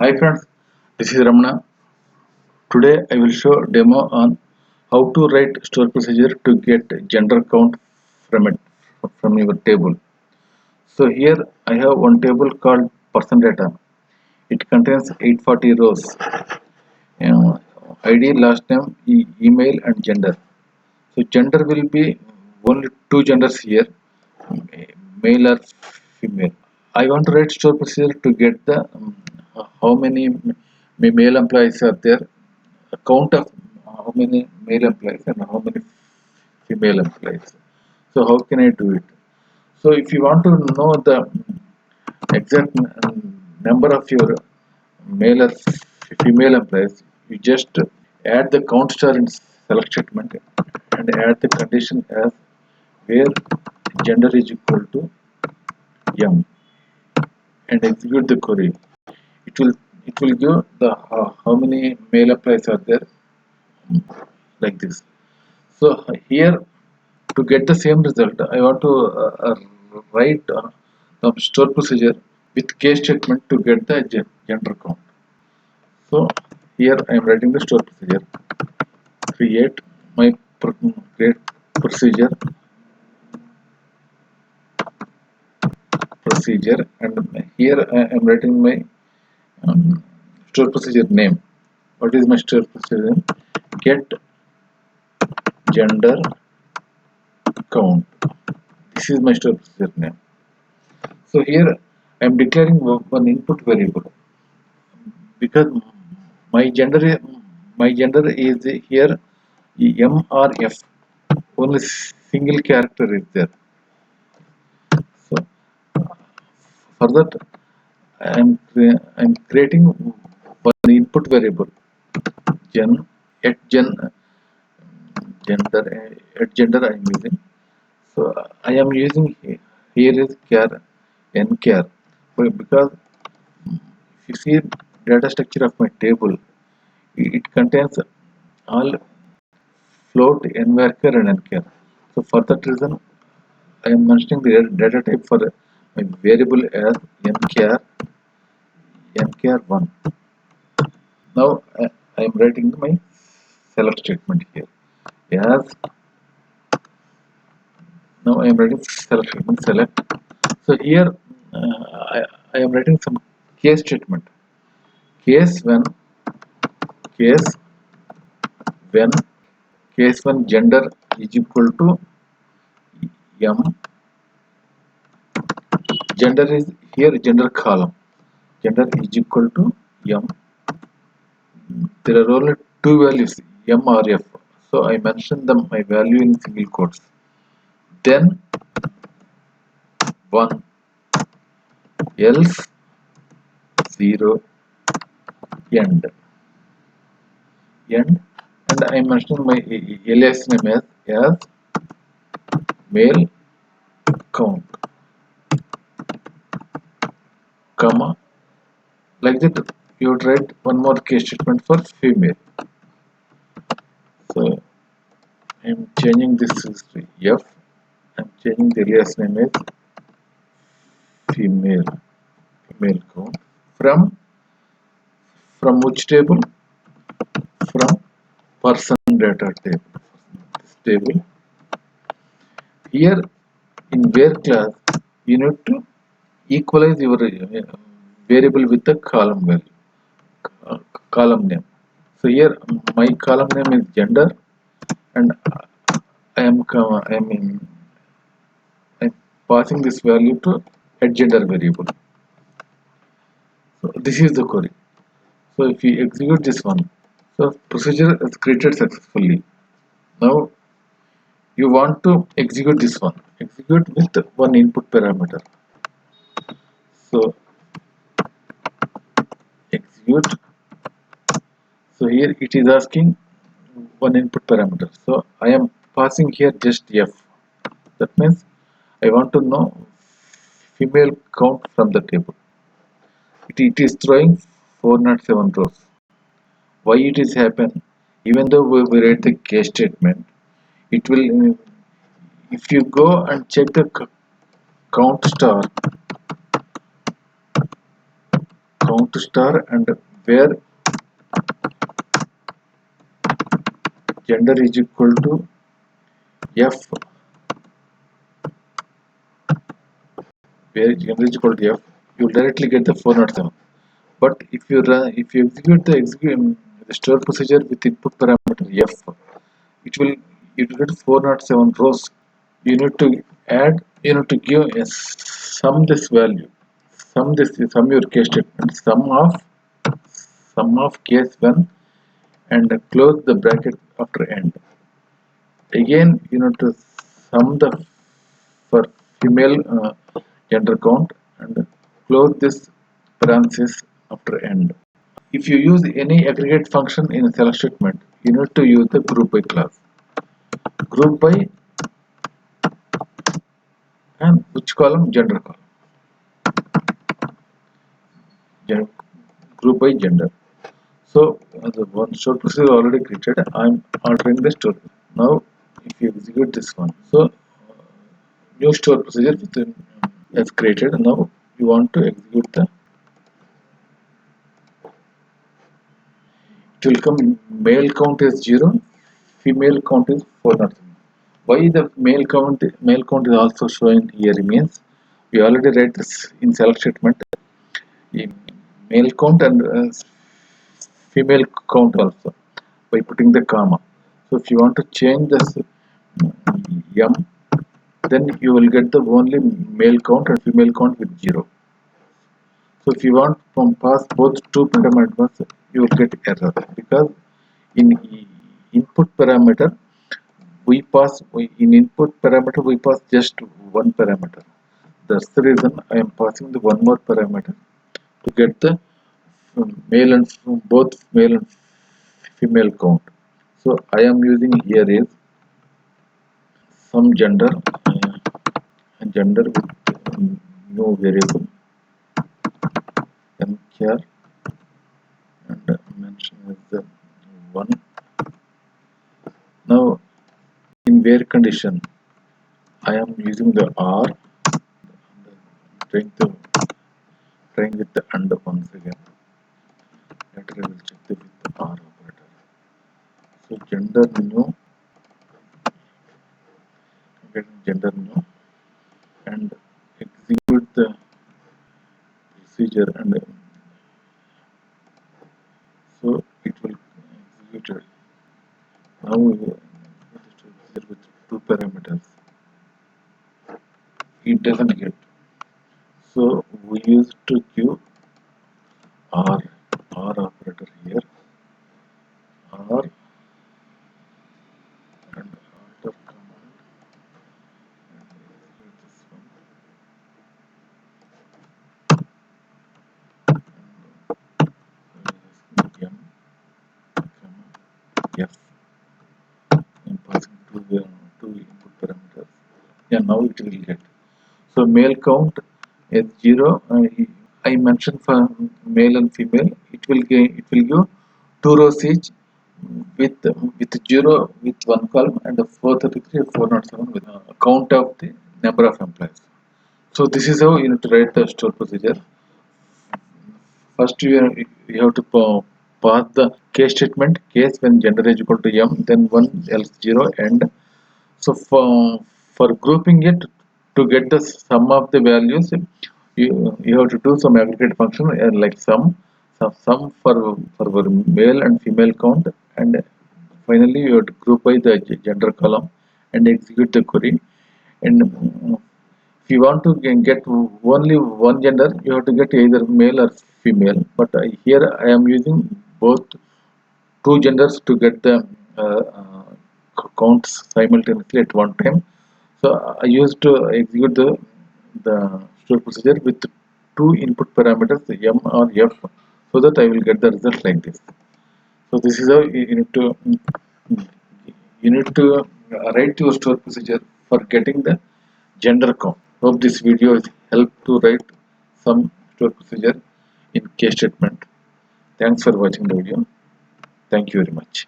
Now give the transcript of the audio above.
Hi friends, this is Ramana. Today I will show demo on how to write store procedure to get gender count from your table. So here I have one table called Persondata. It contains 840 rows. uh, ID, last name, email and gender. So gender will be only two genders here, male or female. I want to write store procedure to get the how many male employees are there, a count of how many male employees and how many female employees. So how can I do it? So if you want to know the exact number of your male or female employees, you just add the count star in select statement and add the condition as where gender is equal to m and execute the query. It will give the how many male employees are there, like this. So here, to get the same result, I want to write the store procedure with case statement to get the gender count. So here I am writing the store procedure. Create my create procedure and here I am writing my store procedure name. What is my store procedure name? Get gender count. This is my store procedure name. So here I am declaring one input variable because my gender is here M or F. Only single character is there. So for that I'm creating one input variable gen at gen gender at gender I'm using. So I am using here is char nchar, because if you see data structure of my table, it contains all float, nvarchar and nchar. So for that reason I am mentioning the data type for my variable as nchar1. Now I am writing my select statement here as. Now I am writing select statement select. So here I, I am writing some case statement. Case case when case when gender is equal to m. Gender is here gender column. Gender is equal to m. There are only two values, m or f. So I mentioned my value in single quotes. Then 1 else 0 end and I mentioned my alias name as male count, comma, like that you would write one more case statement for female. So I'm changing this to f. I'm changing the alias name as female count from which table? From person data table. This table here in where class you need to equalize your variable with the column value, uh, column name. So here my column name is gender and I'm passing this value to head gender variable. So this is the query. So if we execute this one, so procedure is created successfully. Now you want to execute this one. Execute with one input parameter. So execute. So here it is asking one input parameter. So I am passing here just f. That means I want to know female count from the table. It is throwing 407 rows. Why it is happen? Even though we write the case statement, it will. If you go and check the count count star and where gender is equal to F, where gender is equal to F, you will directly get the 407. But if you execute the store procedure with input parameter F, it will get 407 rows. You need to add, you need to give a sum this value, sum your case statement, sum of case 1 and close the bracket after end. Again you need to sum the for female gender count and close this parenthesis after end. If you use any aggregate function in a select statement, you need to use the group by clause. Group by and which column? Gender column. Group by gender. So the one stored procedure already created. I'm altering the stored. Now if you execute this one, so new stored procedure within is created. Now you want to execute the, it will come male count is 0, female count is 407. Why the male count is also showing here means we already read this in select statement. In male count and female count also by putting the comma. So if you want to change this m, then you will get the only male count and female count with 0. So if you want to pass both two parameters, you will get error because in input parameter in input parameter we pass just one parameter. That's the reason I am passing the one more parameter to get the male and both male and female count. So I am using here is some gender with no variable nchar and mention as the 1. Now in where condition I am using the R, trying with the and once again. Later I will check with the R operator. So gender new and execute the procedure and so it will execute it. Now we will procedure with two parameters. It doesn't get. So we used to give R operator here, R and alter command and execute this one and m comma f. I'm passing two input parameters. Yeah, now it will get. So male count is 0. I mentioned for male and female. It will give 2 rows each with 0 with one column and 433 407 with a count of the number of employees. So this is how you need to write the store procedure. First you have to pass the case statement, case when gender is equal to m, then 1 else 0 and so for grouping it to get the sum of the values, you have to do some aggregate function like sum for male and female count, and finally you have to group by the gender column and execute the query. And if you want to get only one gender, you have to get either male or female. But here I am using both two genders to get the counts simultaneously at one time. So I used to execute the store procedure with two input parameters m or f, so that I will get the result like this. So this is how you need to write your store procedure for getting the gender count. Hope this video has helped to write some store procedure in case statement. Thanks for watching the video. Thank you very much.